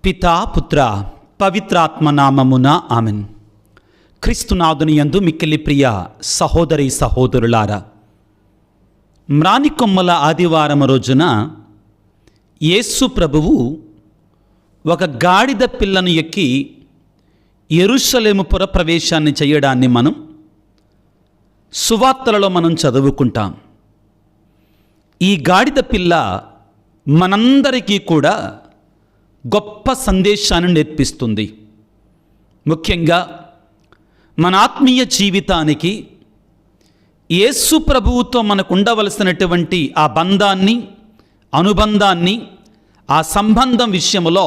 పితా పుత్ర పవిత్రాత్మ నామమున ఆమెన్. క్రీస్తునాథుని యందు మిక్కిలి ప్రియ సహోదరి సహోదరులారా, మ్రానికొమ్మల ఆదివారం రోజున యేసు ప్రభువు ఒక గాడిద పిల్లను ఎక్కి యెరూషలేము పురప్రవేశాన్ని చేయడాన్ని మనం సువార్తలలో మనం చదువుకుంటాం. ఈ గాడిద పిల్ల మనందరికీ కూడా గొప్ప సందేశాన్ని నేర్పిస్తుంది. ముఖ్యంగా మన ఆత్మీయ జీవితానికి యేసు ప్రభువుతో మనకు ఉండవలసినటువంటి ఆ బంధాన్ని, అనుబంధాన్ని, ఆ సంబంధం విషయంలో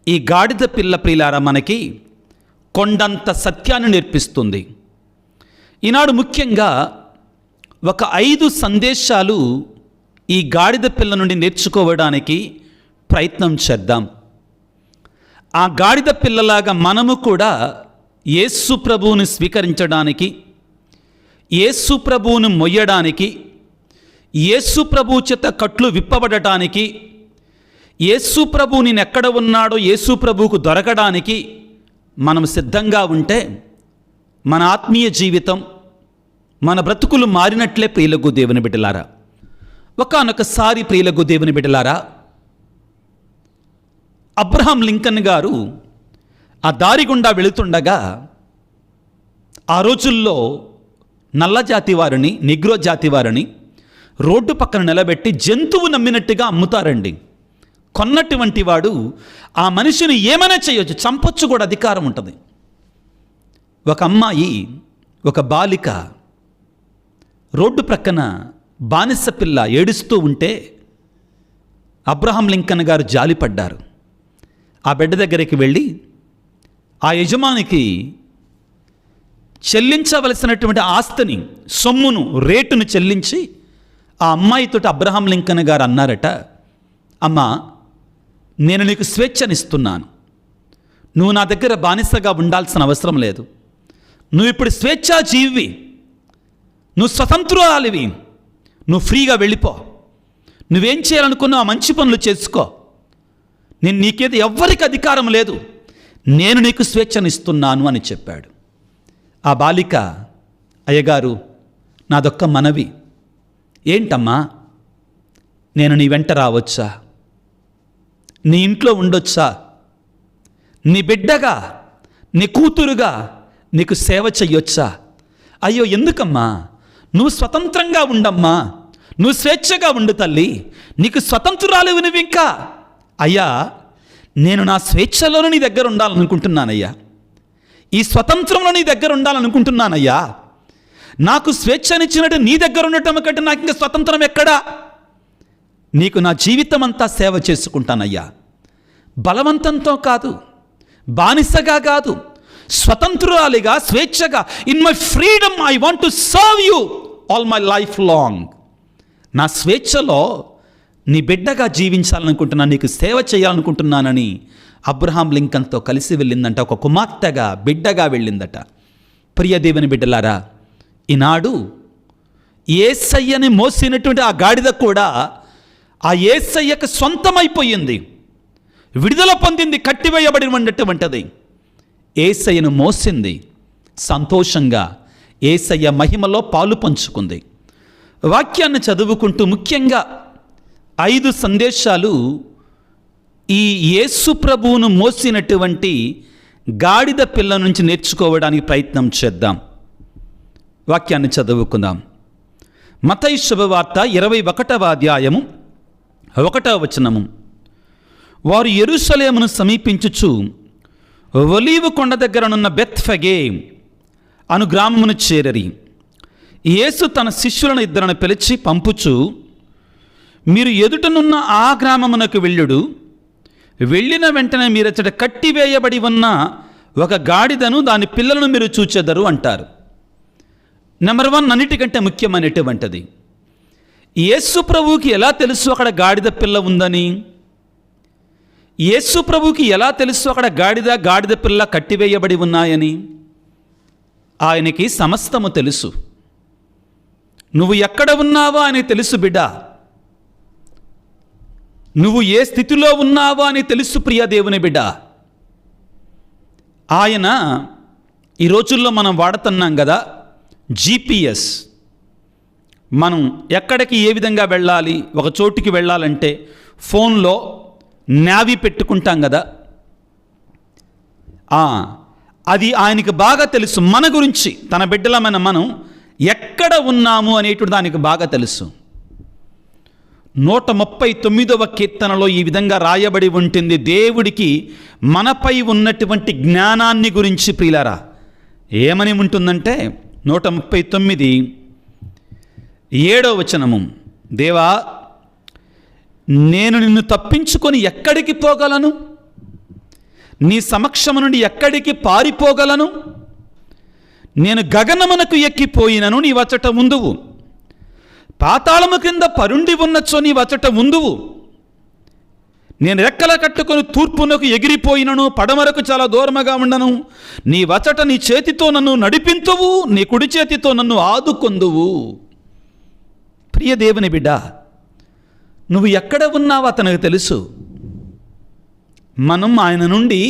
ఈ గాడిద పిల్ల ప్రియులారా మనకి కొండంత సత్యాన్ని నేర్పిస్తుంది. ఈనాడు ముఖ్యంగా ఒక 5 సందేశాలు ఈ గాడిద పిల్ల నుండి నేర్చుకోవడానికి ప్రయత్నం చేద్దాం. ఆ గాడిద పిల్లలాగా మనము కూడా యేసు ప్రభువుని స్వీకరించడానికి, యేసు ప్రభువును మొయ్యడానికి, యేసు ప్రభువు చేత కట్లు విప్పబడటానికి, యేసు ప్రభువు నేను ఎక్కడ ఉన్నాడో యేసు ప్రభువుకు దొరకడానికి మనం సిద్ధంగా ఉంటే మన ఆత్మీయ జీవితం, మన బ్రతుకులు మారినట్లే ప్రియులకు దేవుని బిడ్డలారా. ఒకానొకసారి ప్రియులకు దేవుని బిడ్డలారా, అబ్రహాం లింకన్ గారు ఆ దారి గుండా వెళుతుండగా ఆ రోజుల్లో నల్ల జాతి వారిని, నిగ్రో జాతి వారిని రోడ్డు పక్కన నిలబెట్టి జంతువు నమ్మినట్టుగా అమ్ముతారండి. కొన్నటువంటి వాడు ఆ మనిషిని ఏమైనా చేయొచ్చు, చంపొచ్చు కూడా, అధికారం ఉంటుంది. ఒక అమ్మాయి, ఒక బాలిక రోడ్డు ప్రక్కన బానిస పిల్ల ఏడుస్తూ ఉంటే అబ్రహాం లింకన్ గారు జాలిపడ్డారు. ఆ బిడ్డ దగ్గరికి వెళ్ళి ఆ యజమానికి చెల్లించవలసినటువంటి ఆస్తిని, సొమ్మును, రేటును చెల్లించి ఆ అమ్మాయితోటి అబ్రహాం లింకన్ గారు అన్నారట, అమ్మా, నేను నీకు స్వేచ్ఛనిస్తున్నాను. నువ్వు నా దగ్గర బానిసగా ఉండాల్సిన అవసరం లేదు. నువ్వు ఇప్పుడు స్వేచ్ఛా జీవి, నువ్వు స్వతంత్రురాలివి, నువ్వు ఫ్రీగా వెళ్ళిపో. నువ్వేం చేయాలనుకున్నావు ఆ మంచి పనులు చేసుకో. నేను నీకేది ఎవ్వరికి అధికారం లేదు, నేను నీకు స్వేచ్ఛనిస్తున్నాను అని చెప్పాడు. ఆ బాలిక, అయ్యగారు, నాదొక్క మనవి. ఏంటమ్మా? నేను నీ వెంట రావచ్చా? నీ ఇంట్లో ఉండొచ్చా? నీ బిడ్డగా, నీ కూతురుగా నీకు సేవ చెయ్యొచ్చా? అయ్యో, ఎందుకమ్మా? నువ్వు స్వతంత్రంగా ఉండమ్మా, నువ్వు స్వేచ్ఛగా ఉండు తల్లి, నీకు స్వతంత్రురాలివి నువ్వు. ఇంకా అయ్యా, నేను నా స్వేచ్ఛలోనే నీ దగ్గర ఉండాలనుకుంటున్నానయ్యా, ఈ స్వతంత్రంలో నీ దగ్గర ఉండాలనుకుంటున్నానయ్యా. నాకు స్వేచ్ఛనిచ్చినట్టు నీ దగ్గర ఉండటం కంటే నాకు ఇంకా స్వతంత్రం ఎక్కడా? నీకు నా జీవితం అంతా సేవ చేసుకుంటానయ్యా, బలవంతంతో కాదు, బానిసగా కాదు, స్వతంత్రురాలిగా, స్వేచ్ఛగా. In my freedom I want to serve you all my life long. నా స్వేచ్ఛలో నీ బిడ్డగా జీవించాలనుకుంటున్నాను, నీకు సేవ చేయాలనుకుంటున్నానని అబ్రహాం లింకన్తో కలిసి వెళ్ళిందంట. ఒక కుమార్తెగా, బిడ్డగా వెళ్ళిందట. ప్రియ దేవుని బిడ్డలారా, ఈనాడు యేసయ్యని మోసినటువంటి ఆ గాడిద కూడా ఆ యేసయ్యకు సొంతమైపోయింది, విడుదల పొందింది, కట్టివేయబడి ఉన్నటువంటిది. యేసయ్యను మోసింది, సంతోషంగా యేసయ్య మహిమలో పాలు పంచుకుంది. వాక్యాన్ని చదువుకుంటూ ముఖ్యంగా 5 సందేశాలు ఈ యేసు ప్రభువును మోసినటువంటి గాడిద పిల్ల నుంచి నేర్చుకోవడానికి ప్రయత్నం చేద్దాం. వాక్యాన్ని చదువుకుందాం. మత్తయి శుభవార్త 21వ అధ్యాయము 1వ వచనము. వారు యెరూషలేమును సమీపించుచు ఒలీవ కొండ దగ్గరనున్న బెత్ఫగే అను గ్రామమును చేరరి. యేసు తన శిష్యులను 2 పిలిచి పంపుచు, మీరు ఎదుటనున్న ఆ గ్రామమునకు వెళ్ళుడు. వెళ్ళిన వెంటనే మీరచ్చట కట్టివేయబడి ఉన్న ఒక గాడిదను, దాని పిల్లలను మీరు చూచెదరు అంటారు. నెంబర్ 1, అన్నిటికంటే ముఖ్యమైనటువంటిది, యేసు ప్రభువుకి ఎలా తెలుసు అక్కడ గాడిద పిల్ల ఉందని? యేసు ప్రభువుకి ఎలా తెలుసు అక్కడ గాడిద పిల్ల కట్టివేయబడి ఉన్నాయని? ఆయనకి సమస్తము తెలుసు. నువ్వు ఎక్కడ ఉన్నావో ఆయనకి తెలుసు బిడ్డ. నువ్వు ఏ స్థితిలో ఉన్నావో అని తెలుసు ప్రియ దేవుని బిడ్డ. ఆయన ఈ రోజుల్లో మనం వాడుతున్నాం కదా GPS. మనం ఎక్కడికి ఏ విధంగా వెళ్ళాలి, ఒక చోటుకి వెళ్ళాలంటే ఫోన్లో నావి పెట్టుకుంటాం కదా, అది ఆయనకి బాగా తెలుసు. మన గురించి, తన బిడ్డలమైన మనం ఎక్కడ ఉన్నాము అనేటువంటి దానికి బాగా తెలుసు. 139వ కీర్తనలో ఈ విధంగా రాయబడి ఉంటుంది, దేవుడికి మనపై ఉన్నటువంటి జ్ఞానాన్ని గురించి. ప్రియులారా, ఏమని ఉంటుందంటే 139:7 వచనము, దేవా నేను నిన్ను తప్పించుకొని ఎక్కడికి పోగలను, నీ సమక్షము నుండి ఎక్కడికి పారిపోగలను, నేను గగనమునకు ఎక్కిపోయినను నీ వచ్చట ఉందువు, పాతాళము క్రింద పరుండి ఉన్నచో నీ వచ్చట ఉందువు, నేను రెక్కల కట్టుకొని తూర్పునకు ఎగిరిపోయినను పడమరకు చాలా దూరముగా ఉండను, నీ వచ్చట నీ చేతితో నన్ను నడిపింతువు, నీ కుడి చేతితో నన్ను ఆదుకొందువు. ప్రియ దేవుని బిడ్డ, నువ్వు ఎక్కడ ఉన్నావో అతనికి తెలుసు. మనం ఆయన నుండి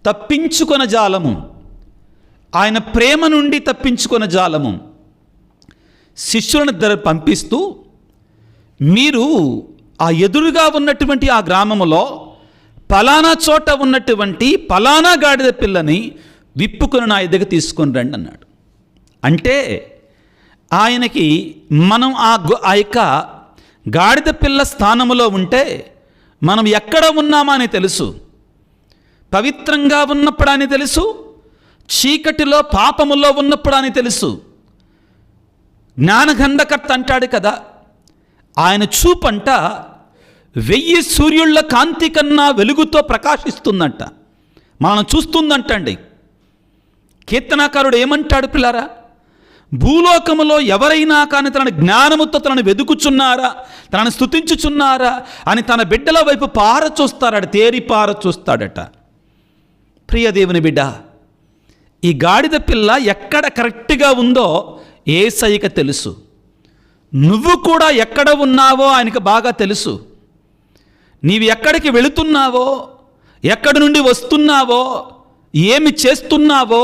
తప్పించుకొన జాలము, ఆయన ప్రేమ నుండి తప్పించుకొన జాలము. శిష్యులను పంపిస్తూ, మీరు ఆ ఎదురుగా ఉన్నటువంటి ఆ గ్రామములో పలానా చోట ఉన్నటువంటి పలానా గాడిద పిల్లని విప్పుకొని నా ఎదుగు తీసుకొని రండి అన్నాడు. అంటే ఆయనకి మనం ఆ యొక్క గాడిద పిల్ల స్థానములో ఉంటే మనం ఎక్కడ ఉన్నామా అని తెలుసు. పవిత్రంగా ఉన్నప్పుడు అని తెలుసు, చీకటిలో పాపములో ఉన్నప్పుడు అని తెలుసు. జ్ఞానగంధకర్త అంటాడు కదా, ఆయన చూపంట 1000 సూర్యుళ్ళ కాంతి కన్నా వెలుగుతో ప్రకాశిస్తుందంట, మనం చూస్తుందంటండి. కీర్తనాకారుడు ఏమంటాడు పిల్లారా, భూలోకములో ఎవరైనా కానీ తన జ్ఞానముతో తనను వెదుకుచున్నారా, తనను స్తుతించుచున్నారా అని తన బిడ్డల వైపు పార చూస్తాడట, తేరి పార చూస్తాడట. ప్రియ దేవుని బిడ్డ, ఈ గాడిద పిల్ల ఎక్కడ కరెక్ట్గా ఉందో యేసయ్యకి తెలుసు. నువ్వు కూడా ఎక్కడ ఉన్నావో ఆయనకు బాగా తెలుసు. నీవు ఎక్కడికి వెళుతున్నావో, ఎక్కడి నుండి వస్తున్నావో, ఏమి చేస్తున్నావో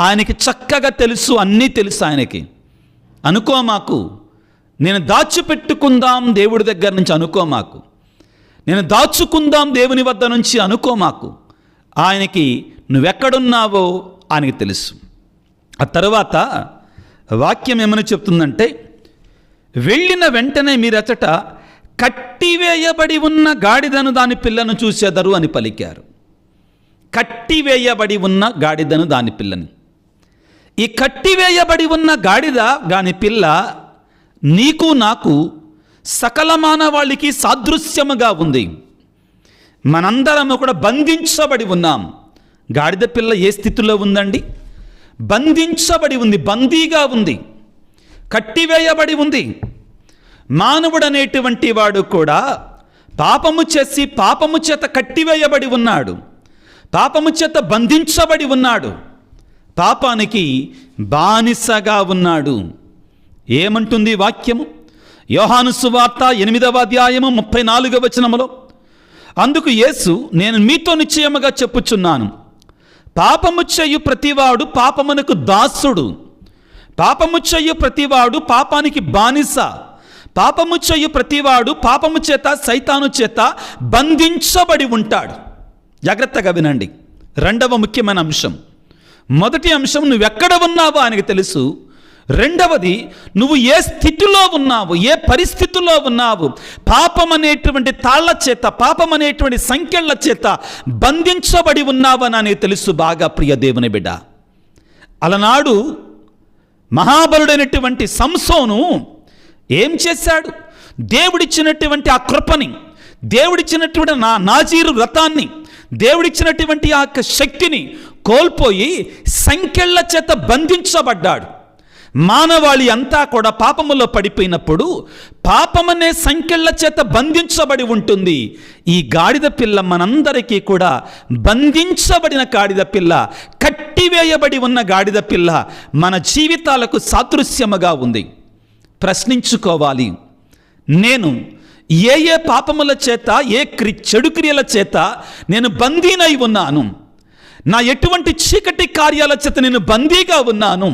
ఆయనకి చక్కగా తెలుసు. అన్నీ తెలుసు ఆయనకి. అనుకోమాకు, నేను దాచిపెట్టుకుందాం దేవుడి దగ్గర నుంచి అనుకోమాకు, నేను దాచుకుందాం దేవుని వద్ద నుంచి అనుకోమాకు. ఆయనకి నువ్వెక్కడున్నావో ఆయనకి తెలుసు. ఆ తర్వాత వాక్యం ఏమని చెప్తుందంటే, వెళ్ళిన వెంటనే మీరచట కట్టివేయబడి ఉన్న గాడిదను దాని పిల్లను చూసేదరు అని పలికారు. కట్టివేయబడి ఉన్న గాడిదను దాని పిల్లని. ఈ కట్టివేయబడి ఉన్న గాడిద దాని పిల్ల నీకు నాకు సకల మానవాళికి సాదృశ్యముగా ఉంది. మనందరము కూడా బంధించబడి ఉన్నాం. గాడిద పిల్ల ఏ స్థితిలో ఉందండి? బంధించబడి ఉంది, బందీగా ఉంది, కట్టివేయబడి ఉంది. మానవుడు అనేటువంటి వాడు కూడా పాపము చేసి పాపము చేత కట్టివేయబడి ఉన్నాడు, పాపము చేత బంధించబడి ఉన్నాడు, పాపానికి బానిసగా ఉన్నాడు. ఏమంటుంది వాక్యము? యోహాను సువార్త 8వ అధ్యాయము 34వ వచనములో, అందుకు యేసు, నేను మీతో నిశ్చయముగా చెప్పుచున్నాను, పాపము చేయు ప్రతివాడు పాపమునకు దాసుడు, పాపము చేయు ప్రతివాడు పాపానికి బానిస, పాపము చేయు ప్రతివాడు పాపము చేత సైతాను చేత బంధించబడి ఉంటాడు. జాగ్రత్తగా వినండి. రెండవ ముఖ్యమైన అంశం. మొదటి అంశం, నువ్వెక్కడ ఉన్నావో ఆయనకు తెలుసు. రెండవది, నువ్వు ఏ స్థితిలో ఉన్నావు, ఏ పరిస్థితుల్లో ఉన్నావు. పాపం అనేటువంటి తాళ్ల చేత, పాపం అనేటువంటి సంఖ్యల చేత బంధించబడి ఉన్నావని ఆయనకు తెలుసు బాగా. ప్రియ దేవుని బిడ్డ, అలనాడు మహాబలుడైనటువంటి సంసోను ఏం చేశాడు? దేవుడిచ్చినటువంటి ఆ కృపని, దేవుడిచ్చినటువంటి నాజీరు వ్రతాన్ని, దేవుడిచ్చినటువంటి ఆ శక్తిని కోల్పోయి సంఖ్యల చేత బంధించబడ్డాడు. మానవాళి అంతా కూడా పాపములో పడిపోయినప్పుడు పాపమనే సంఖ్యల చేత బంధించబడి ఉంటుంది. ఈ గాడిద పిల్ల మనందరికీ కూడా బంధించబడిన గాడిద పిల్ల, కట్టివేయబడి ఉన్న గాడిద పిల్ల మన జీవితాలకు సాదృశ్యముగా ఉంది. ప్రశ్నించుకోవాలి, నేను ఏ ఏ పాపముల చేత, ఏ చెడు క్రియల చేత నేను బందీనై ఉన్నాను, నా ఎటువంటి చీకటి కార్యాల చేత నేను బందీగా ఉన్నాను,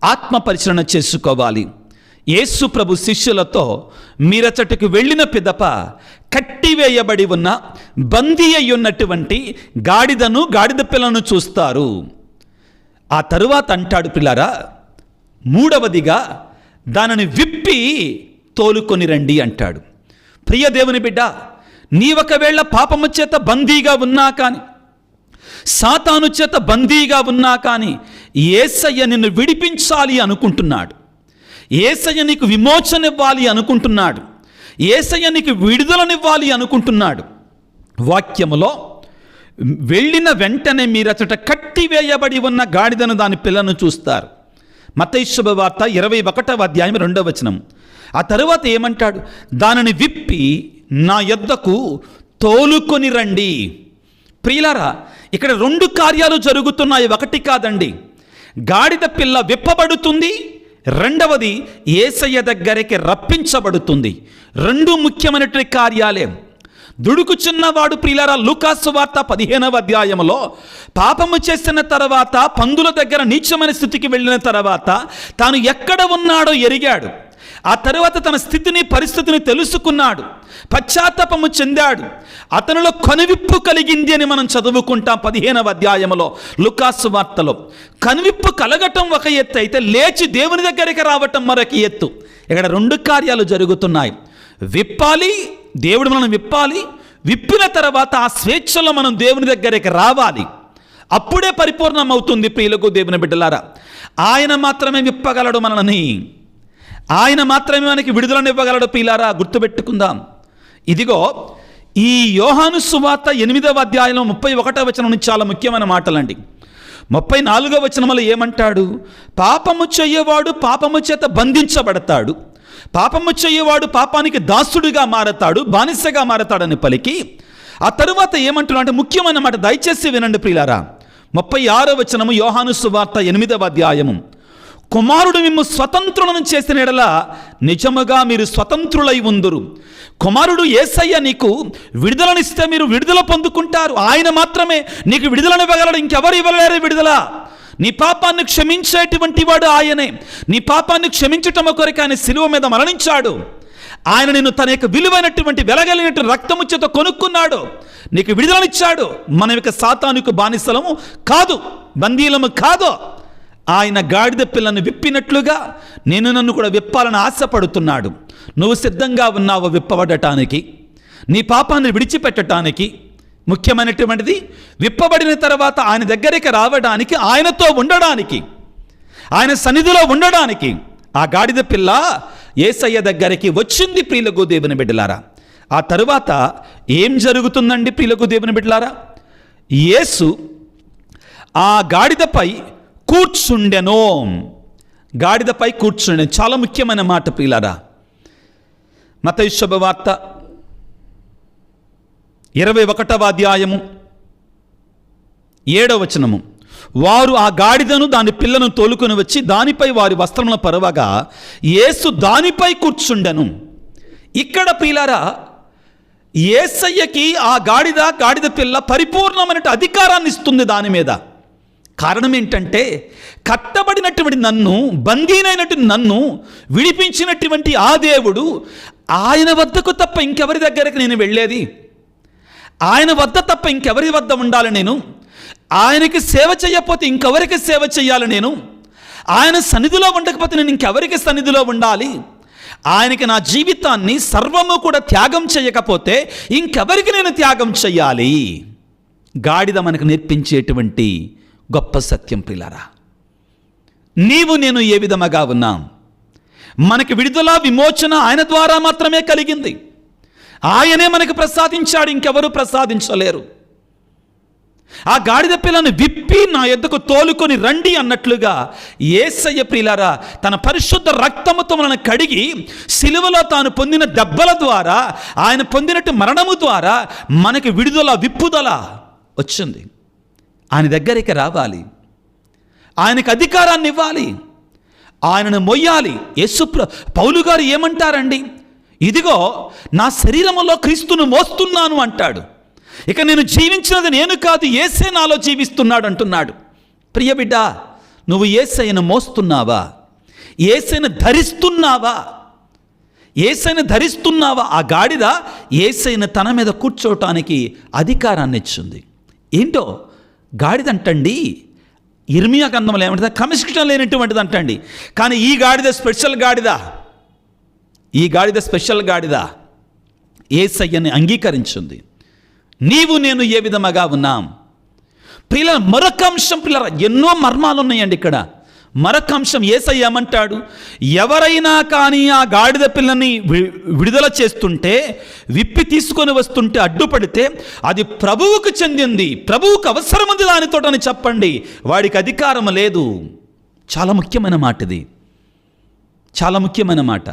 ఆత్మ పరిశీలన చేసుకోవాలి. యేసు ప్రభు శిష్యులతో మీరచటకు వెళ్ళిన పిదప కట్టివేయబడి ఉన్న, బందీ అయి ఉన్నటువంటి గాడిదను, గాడిద పిల్లను చూస్తారు. ఆ తరువాత అంటాడు, పిల్లారా, మూడవదిగా దానిని విప్పి తోలుకొని రండి అంటాడు. ప్రియ దేవుని బిడ్డ, నీవొకవేళ పాపము చేత బందీగా ఉన్నా కానీ, సాతాను చేత బందీగా ఉన్నా కానీ, యేసయ్య నిన్ను విడిపించాలి అనుకుంటున్నాడు. యేసయ్య నీకు విమోచన ఇవ్వాలి అనుకుంటున్నాడు. యేసయ్య నీకు విడుదలనివ్వాలి అనుకుంటున్నాడు. వాక్యములో వెళ్ళిన వెంటనే మీరచట కట్టివేయబడి ఉన్న గాడిదను, దాని పిల్లను చూస్తారు. మత్తయి శుభవార్త 21వ అధ్యాయం 2వ వచనం. ఆ తరువాత ఏమంటాడు? దానిని విప్పి నా యొద్దకు తోలుకొని రండి. ప్రియులారా, ఇక్కడ 2 కార్యాలు జరుగుతున్నాయి, ఒకటి కాదండి. గాడిద పిల్ల విప్పబడుతుంది, రెండవది యేసయ్య దగ్గరికి రప్పించబడుతుంది. 2 ముఖ్యమైనటువంటి కార్యాలే. దుడుకుచున్నవాడు, ప్రియులారా, లూకాసు వార్త 15వ అధ్యాయంలో పాపము చేసిన తర్వాత, పందుల దగ్గర నీచమైన స్థితికి వెళ్ళిన తర్వాత తాను ఎక్కడ ఉన్నాడో ఎరిగాడు. ఆ తర్వాత తన స్థితిని, పరిస్థితిని తెలుసుకున్నాడు, పశ్చాత్తాపము చెందాడు, అతనిలో కనువిప్పు కలిగింది అని మనం చదువుకుంటాం 15వ అధ్యాయంలో లూకాసు వార్తలో. కనువిప్పు కలగటం ఒక ఎత్తు అయితే, లేచి దేవుని దగ్గరికి రావటం మరొక ఎత్తు. ఇక్కడ 2 కార్యాలు జరుగుతున్నాయి. విప్పాలి, దేవుడు మనం విప్పాలి. విప్పిన తర్వాత ఆ స్వేచ్ఛలో మనం దేవుని దగ్గరికి రావాలి. అప్పుడే పరిపూర్ణం అవుతుంది. ప్రియులకు దేవుని బిడ్డలారా, ఆయన మాత్రమే విప్పగలడు మనల్ని, ఆయన మాత్రమే మనకి విడుదలనివ్వగలడు. ప్రియులారా, గుర్తుపెట్టుకుందాం. ఇదిగో ఈ యోహాను సువార్త 8వ అధ్యాయంలో 31వ వచనం నుంచి చాలా ముఖ్యమైన మాటలండి. 34వ వచనంలో ఏమంటాడు? పాపము చేయవాడు పాపము చేత బంధించబడతాడు, పాపము చేయవాడు పాపానికి దాసుడిగా మారతాడు, బానిసగా మారతాడని పలికి, ఆ తరువాత ఏమంటున్నా అంటే ముఖ్యమైన మాట, దయచేసి వినండి ప్రియులారా. 36వ వచనము యోహాను సువార్త 8వ అధ్యాయము. కుమారుడు మిమ్ము స్వతంత్రులను చేసిన ఎడల నిజముగా మీరు స్వతంత్రులై ఉందురు. కుమారుడు యేసయ్య నీకు విడుదలనిస్తే మీరు విడుదల పొందుకుంటారు. ఆయన మాత్రమే నీకు విడుదలనివ్వగలడు, ఇంకెవరు ఇవ్వలేరు విడుదల. నీ పాపాన్ని క్షమించేటువంటి వాడు ఆయనే. నీ పాపాన్ని క్షమించటం కొరకు ఆయన శిలువ మీద మరణించాడు. ఆయన నిన్ను తన యొక్క విలువైనటువంటి వెలగలిగినటువంటి రక్తము చేత కొనుక్కున్నాడు, నీకు విడుదలనిచ్చాడు. మనం ఇక సాతానుకు బానిసలము కాదు, బందీలము కాదు. ఆయన గాడిద పిల్లను విప్పినట్లుగా నన్ను కూడా విప్పాలని ఆశపడుతున్నాడు. నువ్వు సిద్ధంగా ఉన్నావు విప్పబడటానికి, నీ పాపాన్ని విడిచిపెట్టడానికి. ముఖ్యమైనటువంటిది, విప్పబడిన తర్వాత ఆయన దగ్గరికి రావడానికి, ఆయనతో ఉండడానికి, ఆయన సన్నిధిలో ఉండడానికి ఆ గాడిద పిల్ల యేసయ్య దగ్గరికి వచ్చింది. ప్రియులకు దేవుని బిడ్డలారా, ఆ తరువాత ఏం జరుగుతుందండి? ప్రియులకు దేవుని బిడ్డలారా, యేసు ఆ గాడిదపై కూర్చుండెను. గాడిదపై కూర్చుండెను, చాలా ముఖ్యమైన మాట ప్రియులారా. మత్తయి శుభవార్త 21వ అధ్యాయము 7వ వచనము. వారు ఆ గాడిదను దాని పిల్లను తోలుకొని వచ్చి దానిపై వారి వస్త్రములను పరవగా యేసు దానిపై కూర్చుండెను. ఇక్కడ ప్రియులారా, యేసయ్యకి ఆ గాడిద పిల్ల పరిపూర్ణమైన అధికారాన్ని ఇస్తుంది దాని మీద. కారణం ఏంటంటే, కట్టబడినటువంటి నన్ను, బందీనైనటువంటి నన్ను విడిపించినటువంటి ఆ దేవుడు, ఆయన వద్దకు తప్ప ఇంకెవరి దగ్గరకు నేను వెళ్ళేది? ఆయన వద్ద తప్ప ఇంకెవరి వద్ద ఉండాలి నేను? ఆయనకి సేవ చేయకపోతే ఇంకెవరికి సేవ చేయాలి నేను? ఆయన సన్నిధిలో ఉండకపోతే నేను ఇంకెవరికి సన్నిధిలో ఉండాలి? ఆయనకి నా జీవితాన్ని సర్వము కూడా త్యాగం చేయకపోతే ఇంకెవరికి నేను త్యాగం చేయాలి? గాడిద మనకు నేర్పించేటువంటి గొప్ప సత్యం ప్రియులారా. నీవు నేను ఏ విధముగా ఉన్నాం? మనకి విడుదల, విమోచన ఆయన ద్వారా మాత్రమే కలిగింది. ఆయనే మనకు ప్రసాదించాడు, ఇంకెవరు ప్రసాదించలేరు. ఆ గాడిద పిల్లను విప్పి నా యొద్దకు తోలుకొని రండి అన్నట్లుగా యేసయ్య ప్రియులారా తన పరిశుద్ధ రక్తముతో మనల్ని కడిగి, సిలువలో తాను పొందిన దెబ్బల ద్వారా, ఆయన పొందినట్టు మరణము ద్వారా మనకి విడుదల, విప్పుదల వచ్చింది. ఆయన దగ్గరికి రావాలి, ఆయనకు అధికారాన్ని ఇవ్వాలి, ఆయనను మొయ్యాలి. పౌలు గారు ఏమంటారండి? ఇదిగో నా శరీరములో క్రీస్తును మోస్తున్నాను అంటాడు. ఇక నేను జీవించినది నేను కాదు, యేసే నాలో జీవిస్తున్నాడు అంటున్నాడు. ప్రియ బిడ్డ, నువ్వు యేసయ్యను మోస్తున్నావా? యేసయ్యను ధరిస్తున్నావా? యేసయ్యను ధరిస్తున్నావా? ఆ గాడిద యేసయ్యను తన మీద కూర్చోవటానికి అధికారాన్ని ఇచ్చింది. ఏంటో గాడిద అంటండి, ఇర్మియా గ్రంథంలో ఏమంటుంది, క్రమశిక్షణ లేనటువంటిది అంటండి. కానీ ఈ గాడిద స్పెషల్ గాడిద, ఈ గాడిద స్పెషల్ గాడిద యేసయ్యని అంగీకరించింది. నీవు నేను ఏ విధముగా ఉన్నాం పిల్లల. మరొక అంశం పిల్లల, ఎన్నో మర్మాలు ఉన్నాయండి ఇక్కడ. మరొక అంశం, యేసయ్య ఏమంటాడు, ఎవరైనా కానీ ఆ గాడిద పిల్లని విడుదల చేస్తుంటే, విప్పి తీసుకొని వస్తుంటే అడ్డుపడితే అది ప్రభువుకు చెందింది, ప్రభువుకు అవసరం ఉంది దానితోటని చెప్పండి, వాడికి అధికారం లేదు. చాలా ముఖ్యమైన మాట ఇది, చాలా ముఖ్యమైన మాట.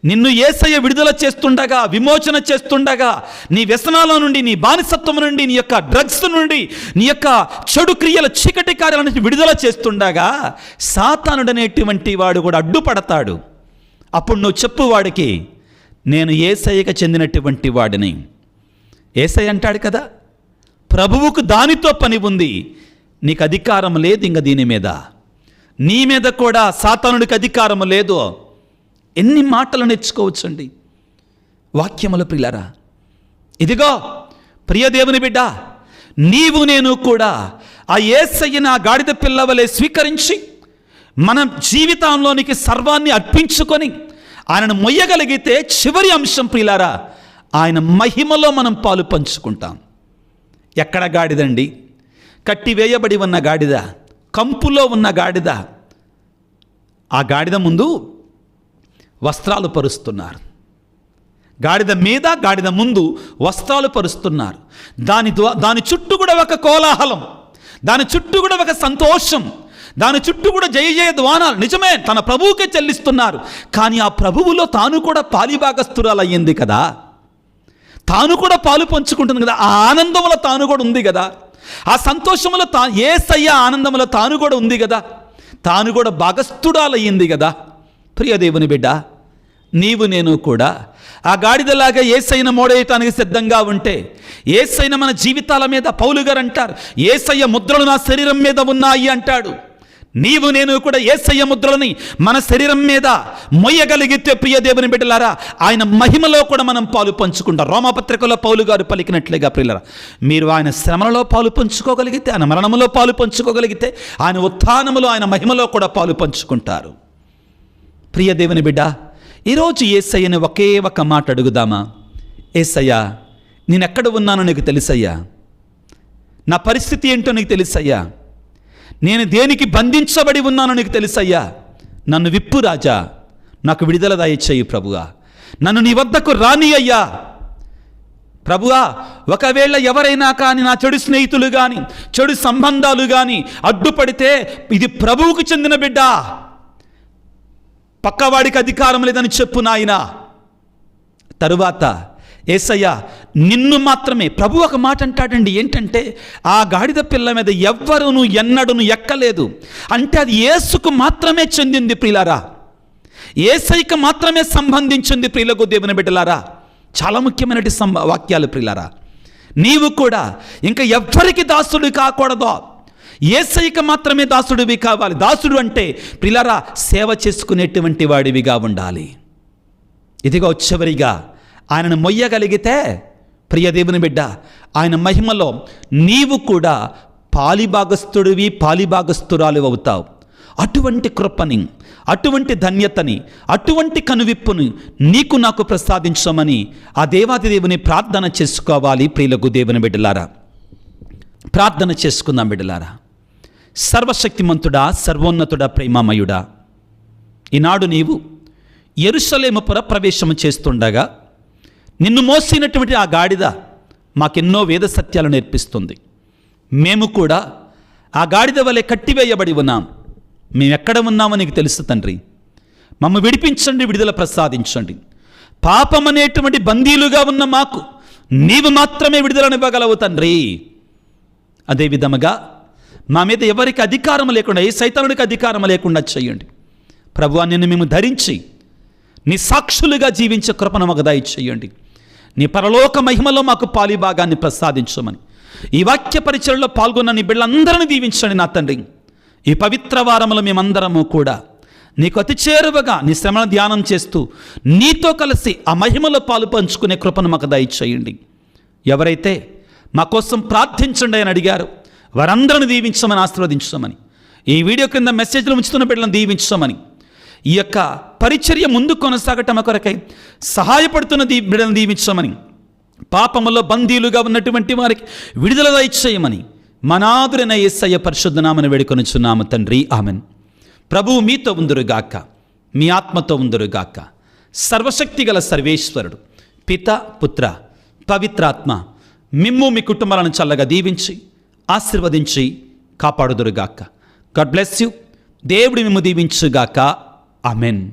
నిన్ను యేసయ్య విడుదల చేస్తుండగా, విమోచన చేస్తుండగా, నీ వ్యసనాల నుండి, నీ బానిసత్వం నుండి, నీ యొక్క డ్రగ్స్ నుండి, నీ యొక్క చెడు క్రియల చీకటి కార్యాల నుంచి విడుదల చేస్తుండగా సాతానుడనేటువంటి వాడు కూడా అడ్డుపడతాడు. అప్పుడు నువ్వు చెప్పు వాడికి, నేను యేసయ్యకు చెందినటువంటి వాడిని. యేసయ్య అంటాడు కదా, ప్రభువుకు దానితో పని ఉంది, నీకు అధికారం లేదు ఇంక దీని మీద, నీ మీద కూడా సాతానుడికి అధికారం లేదు. ఎన్ని మాటలు నేర్చుకోవచ్చండి వాక్యముల ప్రియులారా. ఇదిగో ప్రియ దేవుని బిడ్డ, నీవు నేను కూడా ఆ యేసయ్యను ఆ గాడిద పిల్లవలే స్వీకరించి మన జీవితంలోనికి సర్వాన్ని అర్పించుకొని ఆయనను మొయ్యగలిగితే చివరి అంశం ప్రియులారా, ఆయన మహిమలో మనం పాలు పంచుకుంటాం. ఎక్కడ గాడిదండి? కట్టివేయబడి ఉన్న గాడిద, కంపులో ఉన్న గాడిద. ఆ గాడిద ముందు వస్త్రాలు పరుస్తున్నారు. గాడిద మీద, గాడిద ముందు వస్త్రాలు పరుస్తున్నారు. దాని చుట్టూ కూడా ఒక కోలాహలం, దాని చుట్టూ కూడా ఒక సంతోషం, దాని చుట్టూ కూడా జయ జయ ధ్వానాలు. నిజమే, తన ప్రభువుకే చెల్లిస్తున్నారు. కానీ ఆ ప్రభువులో తాను కూడా పాలిభాగస్తురాలయ్యింది కదా, తాను కూడా పాలు పంచుకుంటుంది కదా, ఆ ఆనందంలో తాను కూడా ఉంది కదా, ఆ సంతోషంలో యేసయ్య ఆనందంలో తాను కూడా ఉంది కదా, తాను కూడా భాగస్థురాలయ్యింది కదా. ప్రియ దేవుని బిడ్డ, నీవు నేను కూడా ఆ గాడిదలాగా యేసయ్యను మోడేయటానికి సిద్ధంగా ఉంటే, యేసయ్య మన జీవితాల మీద, పౌలు గారు అంటారు, యేసయ్య ముద్రలు నా శరీరం మీద ఉన్నాయి అంటాడు. నీవు నేను కూడా యేసయ్య ముద్రలని మన శరీరం మీద మొయ్యగలిగితే ప్రియ దేవుని బిడ్డలారా, ఆయన మహిమలో కూడా మనం పాలు పంచుకుంటాం. రోమాపత్రికలో పౌలు గారు పలికినట్లుగా ప్రియులారా, మీరు ఆయన శ్రమలలో పాలు పంచుకోగలిగితే, ఆయన మరణములో పాలు పంచుకోగలిగితే, ఆయన ఉత్థానములో, ఆయన మహిమలో కూడా పాలు పంచుకుంటారు. ప్రియ దేవుని బిడ్డ, ఈరోజు యేసయ్యని ఒకే ఒక మాట అడుగుదామా? యేసయ్యా, నేనెక్కడ ఉన్నానో నీకు తెలుసయ్యా, నా పరిస్థితి ఏంటో నీకు తెలుసయ్యా, నేను దేనికి బంధించబడి ఉన్నానో నీకు తెలుసయ్యా, నన్ను విప్పు రాజా, నాకు విడుదల దయచేయి ప్రభువా, నన్ను నీ వద్దకు రాని అయ్యా ప్రభువా. ఒకవేళ ఎవరైనా కానీ, నా చెడు స్నేహితులు కానీ, చెడు సంబంధాలు కానీ అడ్డుపడితే, ఇది ప్రభువుకు చెందిన బిడ్డ, పక్కవాడికి అధికారం లేదని చెప్పు నాయనా. తరువాత యేసయ్య నిన్ను మాత్రమే, ప్రభు ఒక మాట అంటాడండి, ఏంటంటే ఆ గాడిద పిల్ల మీద ఎవ్వరును ఎన్నడూను ఎక్కలేదు అంటే అది యేసుకు మాత్రమే చెందింది ప్రియులారా, యేసయ్యకు మాత్రమే సంబంధించింది ప్రియులకు దేవుని బిడ్డలారా. చాలా ముఖ్యమైన వాక్యాలు ప్రియులారా. నీవు కూడా ఇంకా ఎవ్వరికి దాసుడు కాకూడదు, యేసయ్యకు మాత్రమే దాసుడివి కావాలి. దాసుడు అంటే ప్రియులారా, సేవ చేసుకునేటువంటి వాడివిగా ఉండాలి. ఇదిగో చివరిగా ఆయనను మొయ్యగలిగితే ప్రియ దేవుని బిడ్డ, ఆయన మహిమలో నీవు కూడా పాలిభాగస్థుడివి, పాలిభాగస్థురాలు అవుతావు. అటువంటి కృపని, అటువంటి ధన్యతని, అటువంటి కనువిప్పుని నీకు నాకు ప్రసాదించమని ఆ దేవాది దేవుని ప్రార్థన చేసుకోవాలి. ప్రియులకు దేవుని బిడ్డలారా, ప్రార్థన చేసుకుందాం బిడ్డలారా. సర్వశక్తిమంతుడా, సర్వోన్నతుడా, ప్రేమమయుడా, ఈనాడు నీవు యెరూషలేము పురప్రవేశము చేస్తుండగా నిన్ను మోసినటువంటి ఆ గాడిద మాకెన్నో వేద సత్యాలు నేర్పిస్తుంది. మేము కూడా ఆ గాడిద వలె కట్టివేయబడి ఉన్నాం. మేము ఎక్కడ ఉన్నామో నీకు తెలుసు తండ్రి. మమ్మ విడిపించండి, విడుదల ప్రసాదించండి. పాపం అనేటువంటి బందీలుగా ఉన్న మాకు నీవు మాత్రమే విడుదలనివ్వగలవు తండ్రి. అదేవిధముగా మా మీద ఎవరికి అధికారం లేకుండా, ఏ సైతానుడికి అధికారం లేకుండా చేయండి ప్రభువా. నిన్ను మేము ధరించి నీ సాక్షులుగా జీవించే కృపను మాకు దయచేయండి. నీ పరలోక మహిమలో మాకు పాలిభాగాన్ని ప్రసాదించమని ఈ వాక్య పరిచయలో పాల్గొన్న నీ బిడ్డలందరినీ దీవించండి నా తండ్రి. ఈ పవిత్ర వారములో మేమందరము కూడా నీకు అతి చేరువగా నీ శ్రమను ధ్యానం చేస్తూ నీతో కలిసి ఆ మహిమలో పాలు పంచుకునే కృపను మాకు దయచేయండి. ఎవరైతే మా కోసం ప్రార్థించండి అని అడిగారు వారందరిని దీవించమని, ఆశీర్వదించమని, ఈ వీడియో క్రింద మెసేజ్లు ఉంచుతున్న బిడ్డలను దీవించమని, ఈ యొక్క పరిచర్య ముందు కొనసాగటం కొరకై సహాయపడుతున్న బిడ్డలను దీవించమని, పాపములో బందీలుగా ఉన్నటువంటి వారికి విడుదల దయచేయమని మనాదురైన యేసయ్య పరిశుద్ధ నామమున వేడుకొనుచున్నాము తండ్రి, ఆమెన్. ప్రభువు మీతో ఉందురుగాక, మీ ఆత్మతో ఉందురుగాక. సర్వశక్తి గల సర్వేశ్వరుడు పిత, పుత్ర, పవిత్రాత్మ మిమ్ము మీ కుటుంబాలను చల్లగా దీవించి ఆశీర్వదించి కాపాడుదురుగాక. God bless you. దేవుడు మిమ్ము దీవించుగాక. ఆమెన్.